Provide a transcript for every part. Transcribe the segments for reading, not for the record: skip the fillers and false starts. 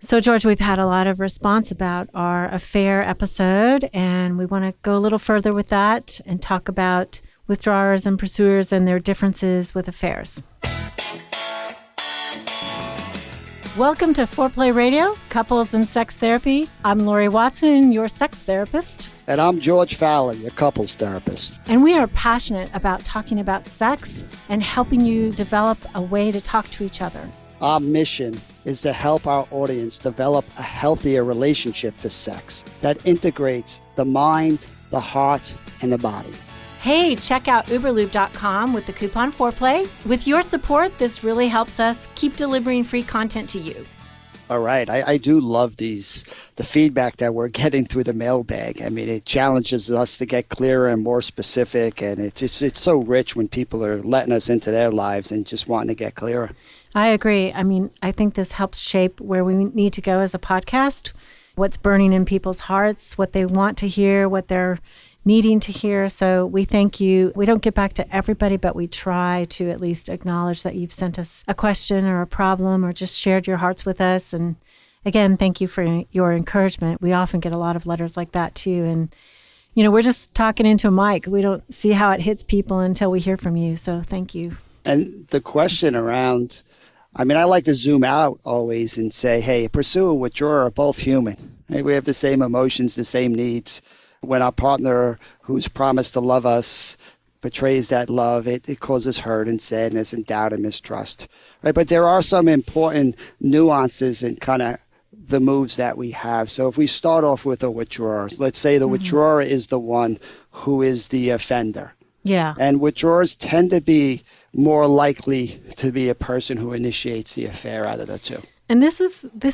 So, George, we've had a lot of response about our affair episode, and we want to go a little further with that and talk about withdrawers and pursuers and their differences with affairs. Welcome to Foreplay Radio, Couples and Sex Therapy. I'm Laurie Watson, your sex therapist. And I'm George Fowler, your couples therapist. And we are passionate about talking about sex and helping you develop a way to talk to each other. Our mission is to help our audience develop a healthier relationship to sex that integrates the mind, the heart, and the body. Hey, check out uberlube.com with the coupon Foreplay. With your support, this really helps us keep delivering free content to you. All right. I do love the feedback that we're getting through the mailbag. I mean, it challenges us to get clearer and more specific, and it's so rich when people are letting us into their lives and just wanting to get clearer. I agree. I mean, I think this helps shape where we need to go as a podcast, what's burning in people's hearts, what they want to hear, what they're needing to hear. So we thank you. We don't get back to everybody, but we try to at least acknowledge that you've sent us a question or a problem or just shared your hearts with us. And again, thank you for your encouragement. We often get a lot of letters like that too. And, you know, we're just talking into a mic. We don't see how it hits people until we hear from you. So thank you. And the question around, I mean, I like to zoom out always and say, hey, pursuer and withdrawer are both human. Right? We have the same emotions, the same needs. When our partner who's promised to love us betrays that love, it causes hurt and sadness and doubt and mistrust. Right? But there are some important nuances in kind of the moves that we have. So if we start off with a withdrawer, let's say the withdrawer is the one who is the offender. Yeah. And withdrawers tend to be more likely to be a person who initiates the affair out of the two. And this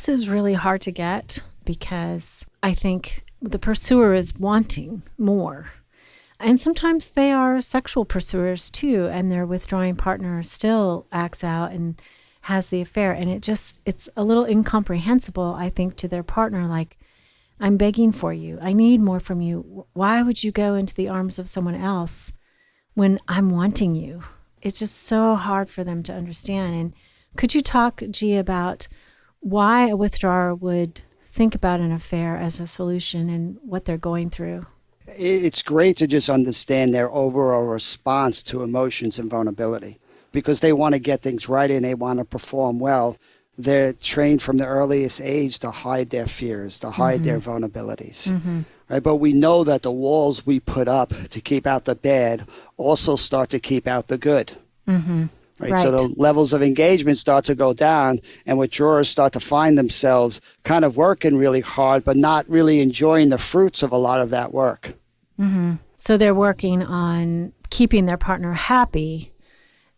is really hard to get because I think the pursuer is wanting more. And sometimes they are sexual pursuers too, and their withdrawing partner still acts out and has the affair. And it's a little incomprehensible, I think, to their partner, like, I'm begging for you. I need more from you. Why would you go into the arms of someone else when I'm wanting you? It's just so hard for them to understand. And could you talk, G, about why a withdrawer would think about an affair as a solution and what they're going through? It's great to just understand their overall response to emotions and vulnerability because they want to get things right and they want to perform well. They're trained from the earliest age to hide their fears, to hide their vulnerabilities. Right? But we know that the walls we put up to keep out the bad also start to keep out the good. Right? So the levels of engagement start to go down and withdrawers start to find themselves kind of working really hard, but not really enjoying the fruits of a lot of that work. So they're working on keeping their partner happy,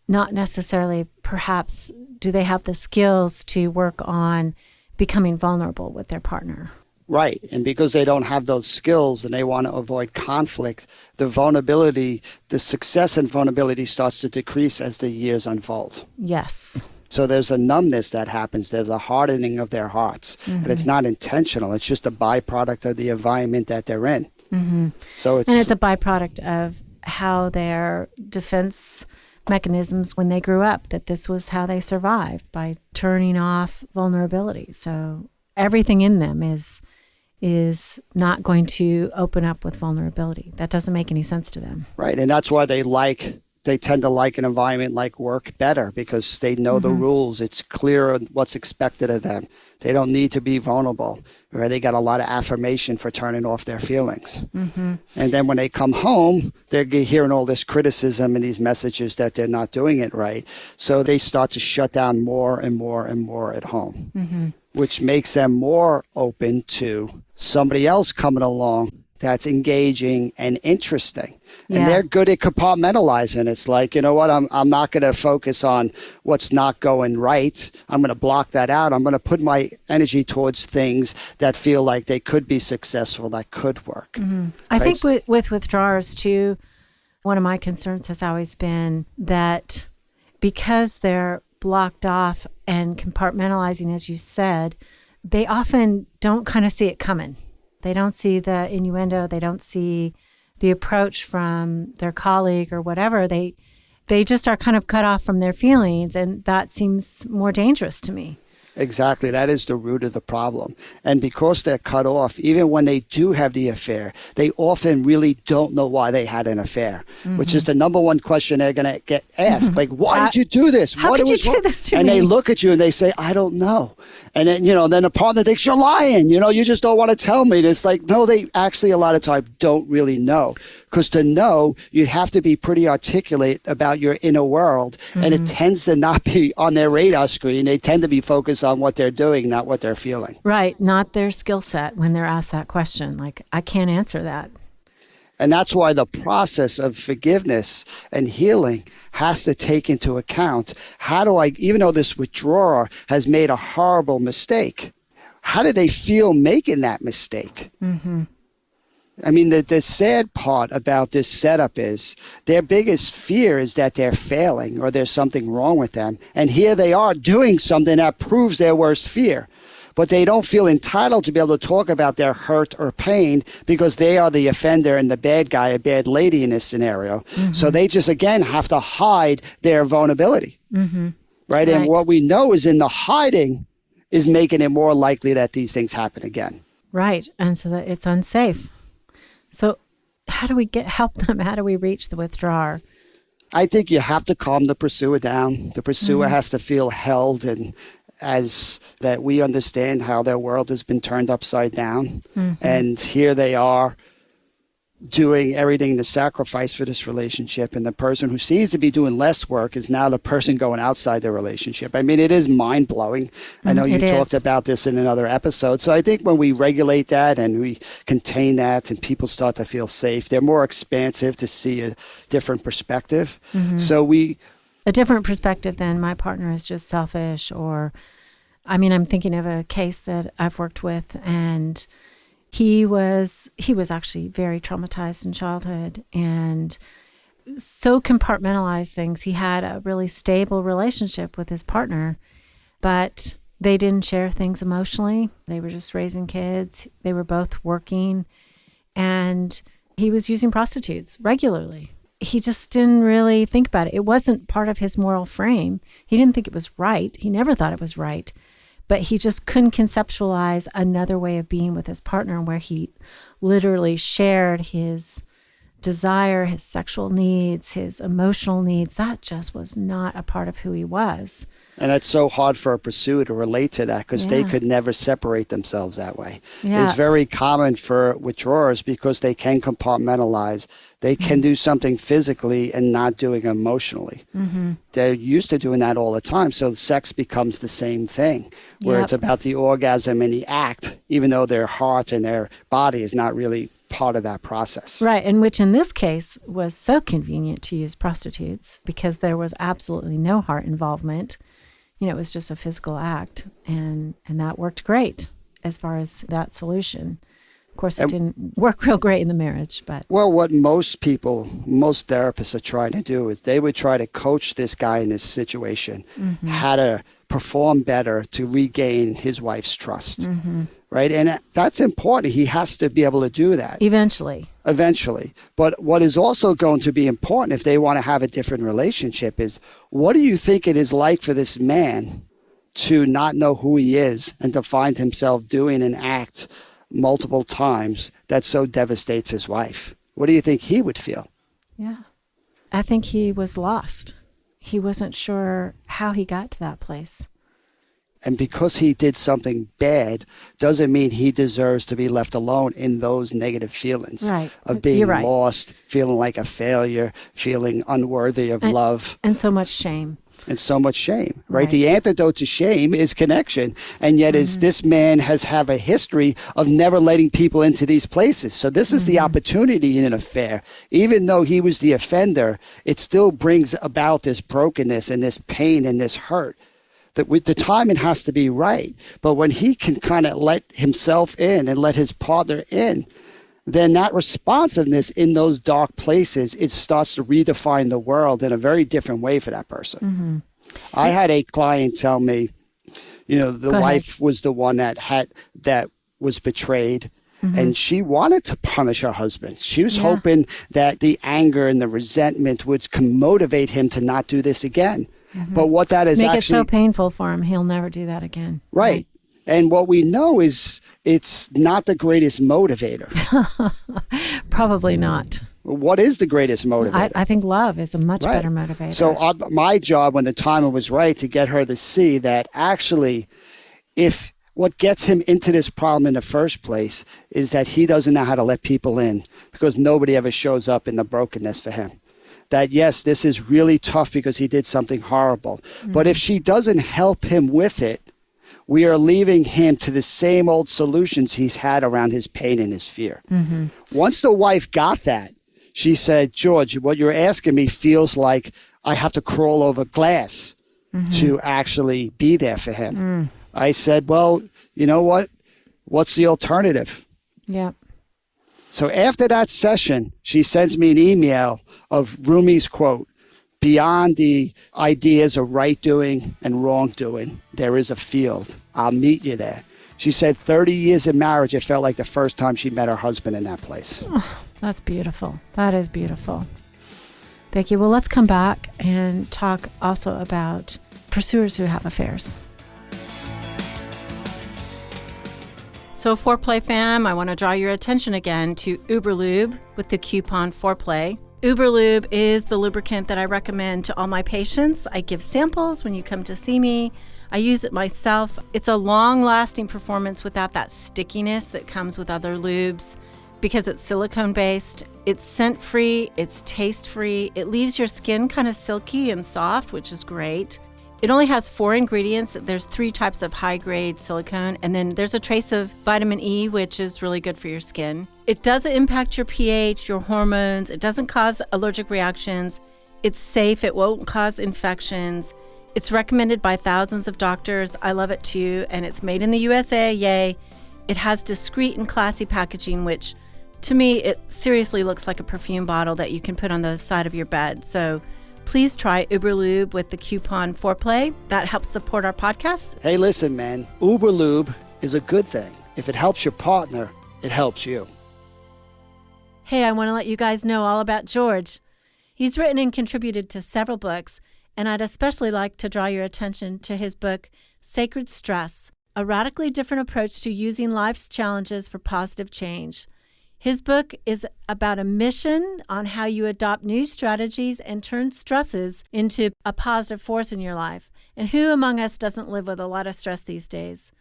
not necessarily perhaps do they have the skills to work on becoming vulnerable with their partner. Right. And because they don't have those skills and they want to avoid conflict, the vulnerability, the success and vulnerability starts to decrease as the years unfold. Yes. So there's a numbness that happens. There's a hardening of their hearts. And it's not intentional. It's just a byproduct of the environment that they're in. So it's a byproduct of how their defense mechanisms when they grew up, that this was how they survived, by turning off vulnerability. So everything in them is not going to open up with vulnerability. That doesn't make any sense to them. Right. And that's why they tend to like an environment like work better because they know the rules. It's clear what's expected of them. They don't need to be vulnerable. Right? They got a lot of affirmation for turning off their feelings. And then when they come home, they're hearing all this criticism and these messages that they're not doing it right. So they start to shut down more and more and more at home, which makes them more open to somebody else coming along that's engaging and interesting. And they're good at compartmentalizing. It's like, you know what, I'm not going to focus on what's not going right. I'm going to block that out. I'm going to put my energy towards things that feel like they could be successful, that could work. I think with withdrawers too, one of my concerns has always been that because they're blocked off and compartmentalizing, as you said, they often don't kind of see it coming. They don't see the innuendo. They don't see the approach from their colleague or whatever. They just are kind of cut off from their feelings, and that seems more dangerous to me. Exactly. That is the root of the problem. And because they're cut off, even when they do have the affair, they often really don't know why they had an affair, which is the number one question they're going to get asked. Like, why did you do this? How What could you was do wrong? this to And me? they look at you and they say, I don't know. And then, then the partner thinks you're lying. You just don't want to tell me. And it's like, no, they actually a lot of times don't really know. Because to know, you have to be pretty articulate about your inner world. And it tends to not be on their radar screen. They tend to be focused on what they're doing, not what they're feeling. Right. Not their skill set when they're asked that question. Like, I can't answer that. And that's why the process of forgiveness and healing has to take into account, how do I, even though this withdrawer has made a horrible mistake, how do they feel making that mistake? I mean, the sad part about this setup is their biggest fear is that they're failing or there's something wrong with them. And here they are doing something that proves their worst fear. But they don't feel entitled to be able to talk about their hurt or pain because they are the offender and the bad guy, a bad lady in this scenario. So they just, again, have to hide their vulnerability. Right? And what we know is in the hiding is making it more likely that these things happen again. Right. And so that it's unsafe. So how do we help them? How do we reach the withdrawer? I think you have to calm the pursuer down. The pursuer has to feel held and as that we understand how their world has been turned upside down. And here they are doing everything to sacrifice for this relationship. And the person who seems to be doing less work is now the person going outside the relationship. I mean, it is mind-blowing. I know you talked about this in another episode. So I think when we regulate that and we contain that and people start to feel safe, they're more expansive to see a different perspective. So a different perspective than my partner is just selfish, or, I mean, I'm thinking of a case that I've worked with, and he was actually very traumatized in childhood and so compartmentalized things. He had a really stable relationship with his partner, but they didn't share things emotionally. They were just raising kids. They were both working, and he was using prostitutes regularly. He just didn't really think about it. It wasn't part of his moral frame. He didn't think it was right. He never thought it was right. But he just couldn't conceptualize another way of being with his partner where he literally shared his desire, his sexual needs, his emotional needs. That just was not a part of who he was. And it's so hard for a pursuer to relate to that because they could never separate themselves that way. Yeah. It's very common for withdrawers because they can compartmentalize. They can do something physically and not doing emotionally. They're used to doing that all the time. So sex becomes the same thing, where it's about the orgasm and the act, even though their heart and their body is not really part of that process. Right, and which in this case was so convenient to use prostitutes because there was absolutely no heart involvement. It was just a physical act, and that worked great as far as that solution. Of course, it didn't work real great in the marriage, but... Well, what most therapists are trying to do is they would try to coach this guy in this situation, how to perform better to regain his wife's trust, right? And that's important. He has to be able to do that. Eventually. But what is also going to be important if they want to have a different relationship is, what do you think it is like for this man to not know who he is and to find himself doing an act multiple times that so devastates his wife? What do you think he would feel? Yeah. I think he was lost. He wasn't sure how he got to that place. And because he did something bad doesn't mean he deserves to be left alone in those negative feelings of being lost, feeling like a failure, feeling unworthy of love. And so much shame. Right? The antidote to shame is connection. And yet is this man has a history of never letting people into these places. So this is the opportunity in an affair. Even though he was the offender, it still brings about this brokenness and this pain and this hurt. That with the timing has to be right. But when he can kind of let himself in and let his partner in, then that responsiveness in those dark places, it starts to redefine the world in a very different way for that person. I had a client tell me, the wife was the one that was betrayed. And she wanted to punish her husband. She was hoping that the anger and the resentment would motivate him to not do this again. But what that is Make actually... it so painful for him, he'll never do that again. Right. And what we know is it's not the greatest motivator. Probably not. What is the greatest motivator? I think love is a much better motivator. So my job when the time was right to get her to see that actually if what gets him into this problem in the first place is that he doesn't know how to let people in because nobody ever shows up in the brokenness for him. That, yes, this is really tough because he did something horrible. But if she doesn't help him with it, we are leaving him to the same old solutions he's had around his pain and his fear. Once the wife got that, she said, George, what you're asking me feels like I have to crawl over glass to actually be there for him. I said, well, you know what? What's the alternative? Yeah. So after that session, she sends me an email of Rumi's quote, beyond the ideas of right doing and wrong doing, there is a field. I'll meet you there. She said 30 years of marriage, it felt like the first time she met her husband in that place. Oh, that's beautiful. That is beautiful. Thank you. Well, let's come back and talk also about pursuers who have affairs. So Foreplay fam, I want to draw your attention again to Uberlube with the coupon Foreplay. Uberlube is the lubricant that I recommend to all my patients. I give samples when you come to see me. I use it myself. It's a long-lasting performance without that stickiness that comes with other lubes because it's silicone-based. It's scent-free, it's taste-free. It leaves your skin kind of silky and soft, which is great. It only has 4 ingredients. There's 3 types of high-grade silicone, and then there's a trace of vitamin E, which is really good for your skin. It doesn't impact your pH, your hormones. It doesn't cause allergic reactions. It's safe. It won't cause infections. It's recommended by thousands of doctors. I love it too, and it's made in the USA. Yay. It has discreet and classy packaging, which to me, it seriously looks like a perfume bottle that you can put on the side of your bed. So please try Uberlube with the coupon Foreplay. That helps support our podcast. Hey, listen, man, Uberlube is a good thing. If it helps your partner, it helps you. Hey, I want to let you guys know all about George. He's written and contributed to several books, and I'd especially like to draw your attention to his book, Sacred Stress, a radically different approach to using life's challenges for positive change. His book is about a mission on how you adopt new strategies and turn stresses into a positive force in your life. And who among us doesn't live with a lot of stress these days?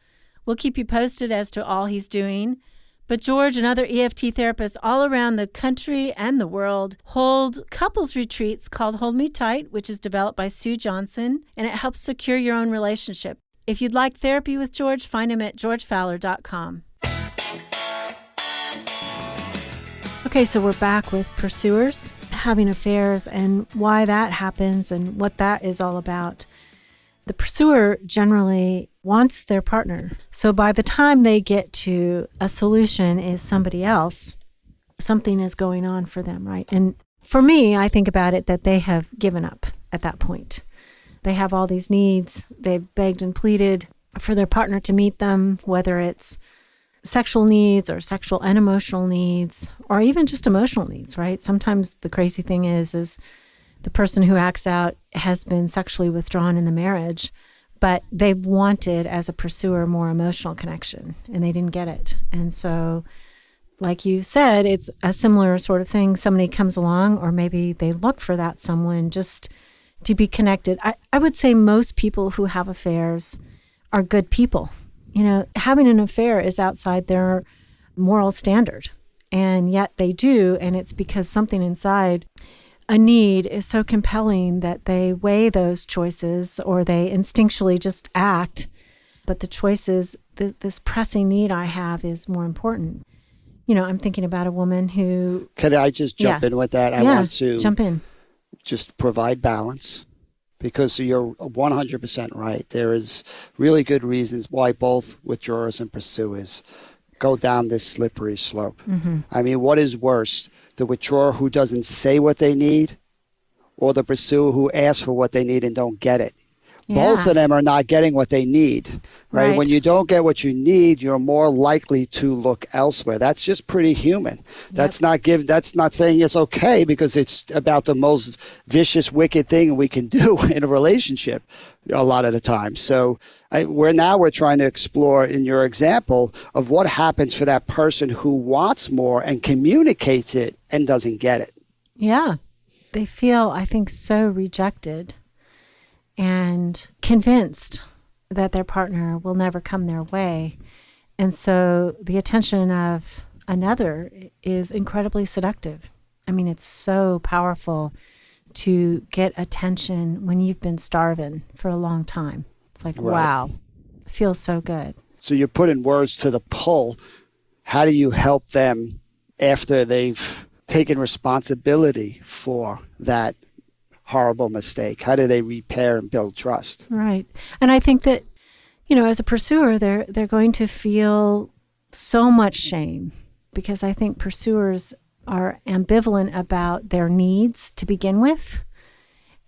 We'll keep you posted as to all he's doing. But George and other EFT therapists all around the country and the world hold couples retreats called Hold Me Tight, which is developed by Sue Johnson, and it helps secure your own relationship. If you'd like therapy with George, find him at georgefowler.com. Okay, so we're back with pursuers having affairs and why that happens and what that is all about. The pursuer generally wants their partner. So by the time they get to a solution is somebody else, something is going on for them, right? And for me, I think about it that they have given up at that point. They have all these needs. They've begged and pleaded for their partner to meet them, whether it's sexual needs or sexual and emotional needs, or even just emotional needs, right? Sometimes the crazy thing is the person who acts out has been sexually withdrawn in the marriage, but they wanted, as a pursuer, more emotional connection, and they didn't get it. And so, like you said, it's a similar sort of thing. Somebody comes along, or maybe they look for that someone just to be connected. I would say most people who have affairs are good people. You know, having an affair is outside their moral standard, and yet they do, and it's because something inside a need is so compelling that they weigh those choices or they instinctually just act. But the choices, this pressing need I have is more important. You know, I'm thinking about a woman who... Could I just jump in with that? I want to jump in. Just provide balance. Because you're 100% right. There is really good reasons why both withdrawers and pursuers go down this slippery slope. Mm-hmm. I mean, what is worse, the withdrawer who doesn't say what they need or the pursuer who asks for what they need and don't get it? Both Yeah. of them are not getting what they need, right? When Right. you don't get what you need, you're more likely to look elsewhere. That's just pretty human. Yep. That's not saying it's okay, because it's about the most vicious, wicked thing we can do in a relationship a lot of the time. So we're trying to explore, in your example, of what happens for that person who wants more and communicates it and doesn't get it. Yeah. They feel, I think, so rejected and convinced that their partner will never come their way. And so the attention of another is incredibly seductive. I mean, it's so powerful to get attention when you've been starving for a long time. It's like, Right. wow, it feels so good. So you put in words to the pull. How do you help them after they've taken responsibility for that horrible mistake? How do they repair and build trust? Right. And I think that, as a pursuer, they're going to feel so much shame, because I think pursuers are ambivalent about their needs to begin with.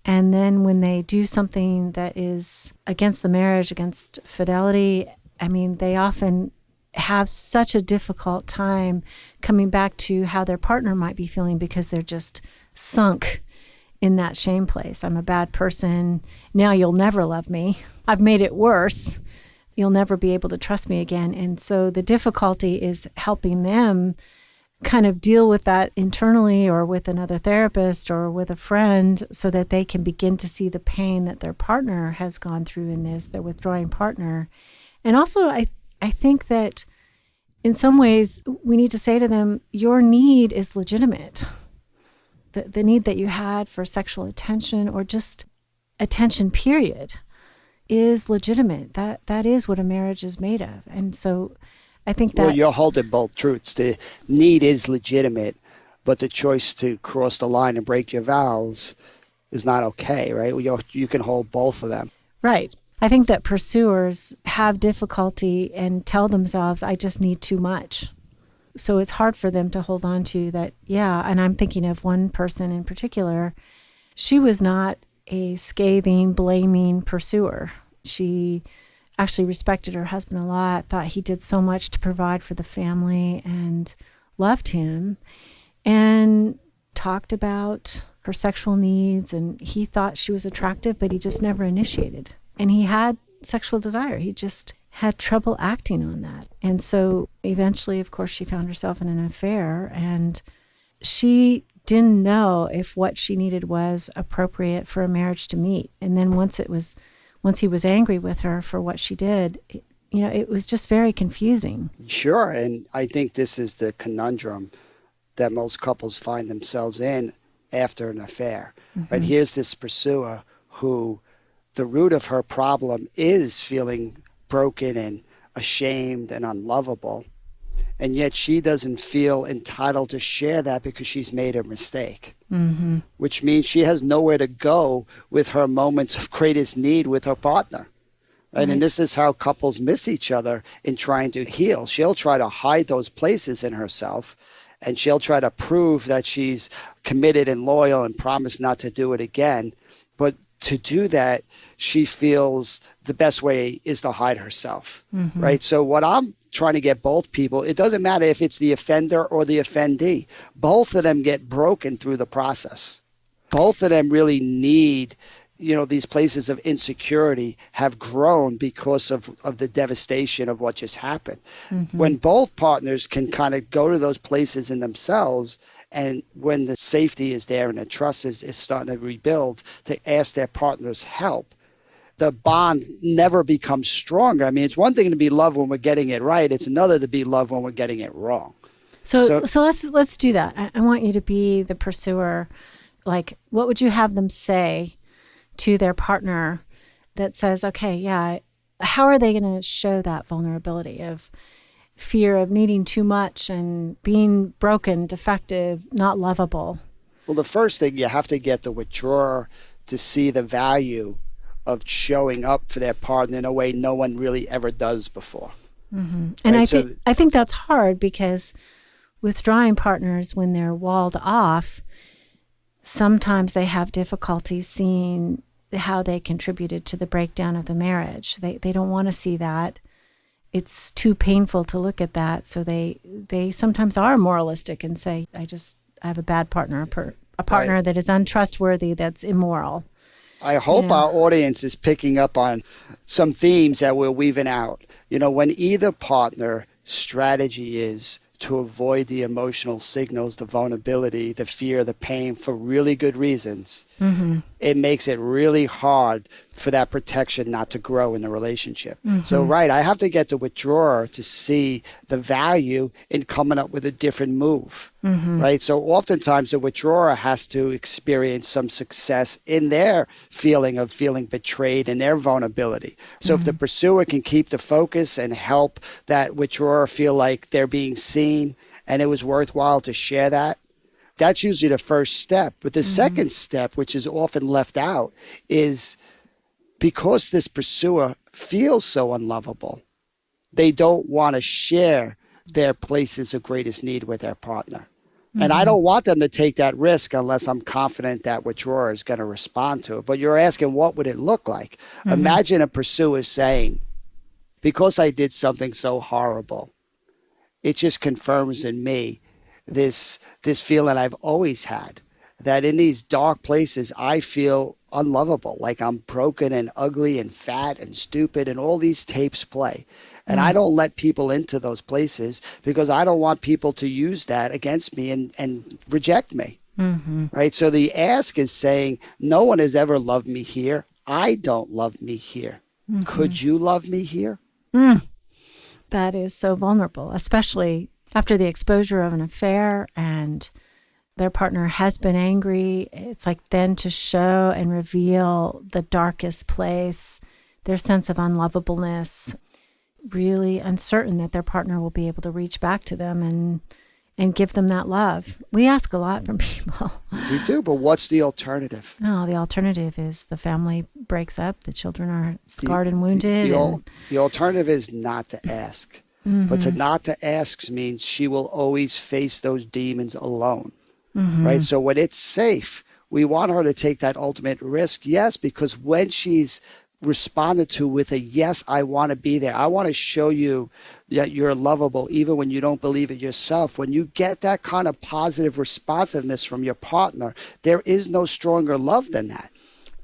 And then when they do something that is against the marriage, against fidelity, I mean, they often have such a difficult time coming back to how their partner might be feeling, because they're just sunk in that shame place. I'm a bad person. Now you'll never love me. I've made it worse. You'll never be able to trust me again. And so the difficulty is helping them kind of deal with that internally, or with another therapist or with a friend, so that they can begin to see the pain that their partner has gone through in this, their withdrawing partner. And also, I think that in some ways we need to say to them, your need is legitimate. The need that you had for sexual attention, or just attention period, is legitimate. That is what a marriage is made of. And so I think that... Well, you're holding both truths. The need is legitimate, but the choice to cross the line and break your vows is not okay, right? You can hold both of them. Right. I think that pursuers have difficulty and tell themselves, I just need too much. So it's hard for them to hold on to that. Yeah. And I'm thinking of one person in particular. She was not a scathing, blaming pursuer. She actually respected her husband a lot, thought he did so much to provide for the family, and loved him, and talked about her sexual needs. And he thought she was attractive, but he just never initiated. And he had sexual desire. He just had trouble acting on that. And so eventually, of course, she found herself in an affair, and she didn't know if what she needed was appropriate for a marriage to meet. And then once he was angry with her for what she did, it was just very confusing. Sure. And I think this is the conundrum that most couples find themselves in after an affair. Mm-hmm. Right? Here's this pursuer who the root of her problem is feeling broken and ashamed and unlovable. And yet she doesn't feel entitled to share that, because she's made a mistake, mm-hmm. which means she has nowhere to go with her moments of greatest need with her partner. Right? And this is how couples miss each other in trying to heal. She'll try to hide those places in herself, and she'll try to prove that she's committed and loyal and promise not to do it again. But to do that, she feels the best way is to hide herself, mm-hmm. right? So what I'm trying to get both people, it doesn't matter if it's the offender or the offendee, both of them get broken through the process. Both of them really need, these places of insecurity have grown because of the devastation of what just happened. Mm-hmm. When both partners can kind of go to those places in themselves, and when the safety is there and the trust is starting to rebuild, to ask their partner's help, the bond never becomes stronger. I mean, it's one thing to be loved when we're getting it right. It's another to be loved when we're getting it wrong. So let's do that. I want you to be the pursuer. Like, what would you have them say to their partner that says, okay, yeah, how are they going to show that vulnerability of fear of needing too much and being broken, defective, not lovable? Well, the first thing, you have to get the withdrawer to see the value of showing up for their partner in a way no one really ever does before. Mm-hmm. And right? I think that's hard, because withdrawing partners, when they're walled off, sometimes they have difficulty seeing how they contributed to the breakdown of the marriage. They don't want to see that. It's too painful to look at that. So they sometimes are moralistic and say, I have a bad partner, a partner Right. that is untrustworthy, that's immoral. I You hope know, our audience is picking up on some themes that we're weaving out. When either partner strategy is to avoid the emotional signals, the vulnerability, the fear, the pain for really good reasons, mm-hmm, it makes it really hard for that protection not to grow in the relationship. So, mm-hmm, right, I have to get the withdrawer to see the value in coming up with a different move. mm-hmm, Right. So oftentimes the withdrawer has to experience some success in their feeling betrayed and their vulnerability. So if the mm-hmm, pursuer can keep the focus and help that withdrawer feel like they're being seen and it was worthwhile to share that, that's usually the first step. But the mm-hmm, second step, which is often left out, is because this pursuer feels so unlovable, they don't want to share their places of greatest need with their partner. And I mm-hmm, don't want them to take that risk unless I'm confident that withdrawer is going to respond to it. But you're asking, what would it look like? mm-hmm. Imagine a pursuer saying, because I did something so horrible, it just confirms in me this feeling I've always had, that in these dark places I feel unlovable, like I'm broken and ugly and fat and stupid, and all these tapes play. And I don't let people into those places because I don't want people to use that against me and reject me. Mm-hmm. Right. So the ask is saying, no one has ever loved me here. I don't love me here. Mm-hmm. Could you love me here? Mm. That is so vulnerable, especially after the exposure of an affair and their partner has been angry. It's like then to show and reveal the darkest place, their sense of unlovableness, really uncertain that their partner will be able to reach back to them and give them that love. We ask a lot from people. We do, but what's the alternative? No, the alternative is the family breaks up, the children are The, scarred and the, wounded, the, and the alternative is not to ask. But to mm-hmm, not to ask means she will always face those demons alone. mm-hmm, Right? So when it's safe, we want her to take that ultimate risk. Yes, because when she's responded to with a yes, I want to be there. I want to show you that you're lovable even when you don't believe it yourself. When you get that kind of positive responsiveness from your partner, there is no stronger love than that.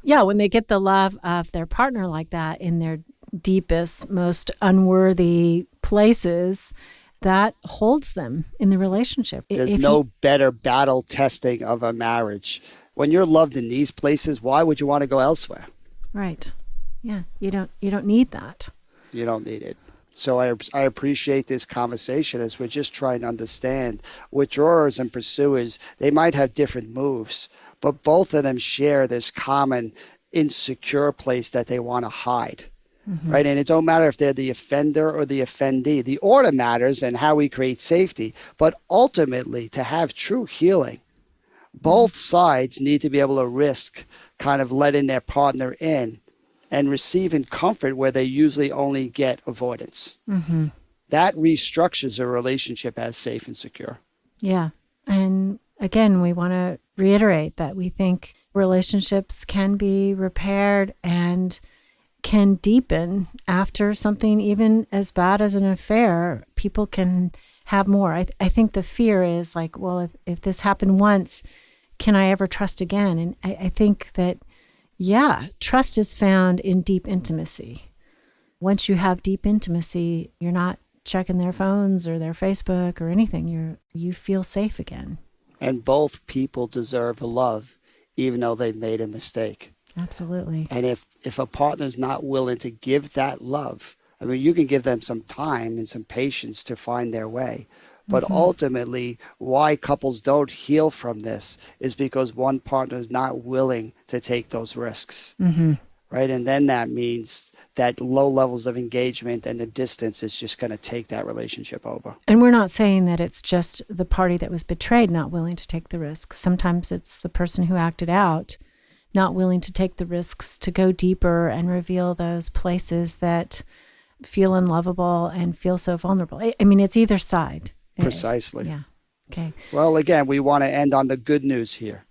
yeah, when they get the love of their partner like that in their deepest, most unworthy places, that holds them in the relationship. There's If you, no better battle testing of a marriage. When you're loved in these places, why would you want to go elsewhere? right, yeah, you don't need that. You don't need it. So I appreciate this conversation as we're just trying to understand withdrawers and pursuers. They might have different moves, but both of them share this common insecure place that they want to hide. Mm-hmm, Right. And it don't matter if they're the offender or the offendee. The order matters and how we create safety. But ultimately, to have true healing, both sides need to be able to risk kind of letting their partner in and receiving comfort where they usually only get avoidance. mm-hmm. That restructures a relationship as safe and secure. Yeah. And again, we want to reiterate that we think relationships can be repaired and can deepen after something even as bad as an affair. People can have more. I think the fear is like, well, if this happened once, can I ever trust again? And I think that, yeah, trust is found in deep intimacy. Once you have deep intimacy, you're not checking their phones or their Facebook or anything. You feel safe again. And both people deserve love, even though they've made a mistake. Absolutely. And if a partner's not willing to give that love, I mean, you can give them some time and some patience to find their way. But Mm-hmm. ultimately, why couples don't heal from this is because one partner is not willing to take those risks. Mm-hmm. Right. And then that means that low levels of engagement and the distance is just going to take that relationship over. And we're not saying that it's just the party that was betrayed not willing to take the risk. Sometimes it's the person who acted out not willing to take the risks to go deeper and reveal those places that feel unlovable and feel so vulnerable. I mean, it's either side. Precisely. Yeah. Okay. Well, again, we want to end on the good news here.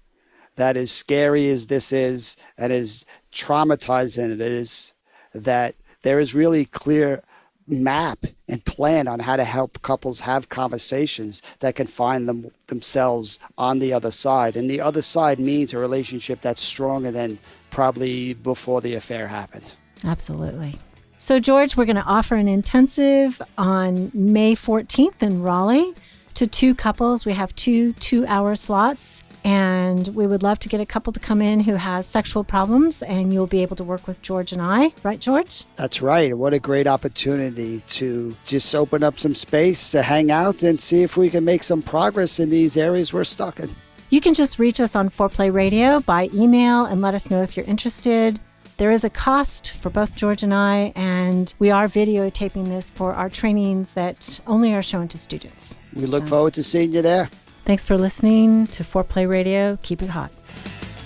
that as scary as this is and as traumatizing it is, that there is really clear map and plan on how to help couples have conversations that can find themselves on the other side. And the other side means a relationship that's stronger than probably before the affair happened. Absolutely. So, George, we're going to offer an intensive on May 14th in Raleigh to 2 couples. We have 2 2-hour slots, and we would love to get a couple to come in who has sexual problems, and you'll be able to work with George and I. Right, George? That's right. What a great opportunity to just open up some space to hang out and see if we can make some progress in these areas we're stuck in. You can just reach us on Foreplay Radio by email and let us know if you're interested. There is a cost for both George and I, and we are videotaping this for our trainings that only are shown to students. We look forward to seeing you there. Thanks for listening to Foreplay Radio. Keep it hot.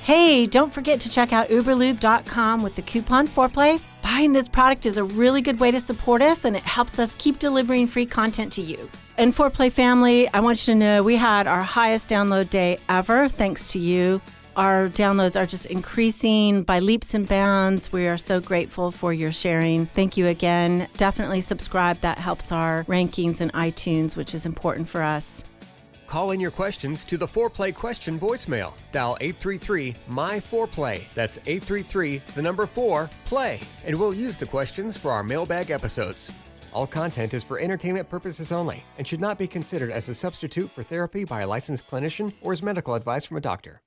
Hey, don't forget to check out uberlube.com with the coupon Foreplay. Buying this product is a really good way to support us, and it helps us keep delivering free content to you. And Foreplay family, I want you to know we had our highest download day ever, thanks to you. Our downloads are just increasing by leaps and bounds. We are so grateful for your sharing. Thank you again. Definitely subscribe. That helps our rankings in iTunes, which is important for us. Call in your questions to the Foreplay question voicemail. Dial 833-MY-4PLAY. That's 833-4-PLAY. And we'll use the questions for our mailbag episodes. All content is for entertainment purposes only and should not be considered as a substitute for therapy by a licensed clinician or as medical advice from a doctor.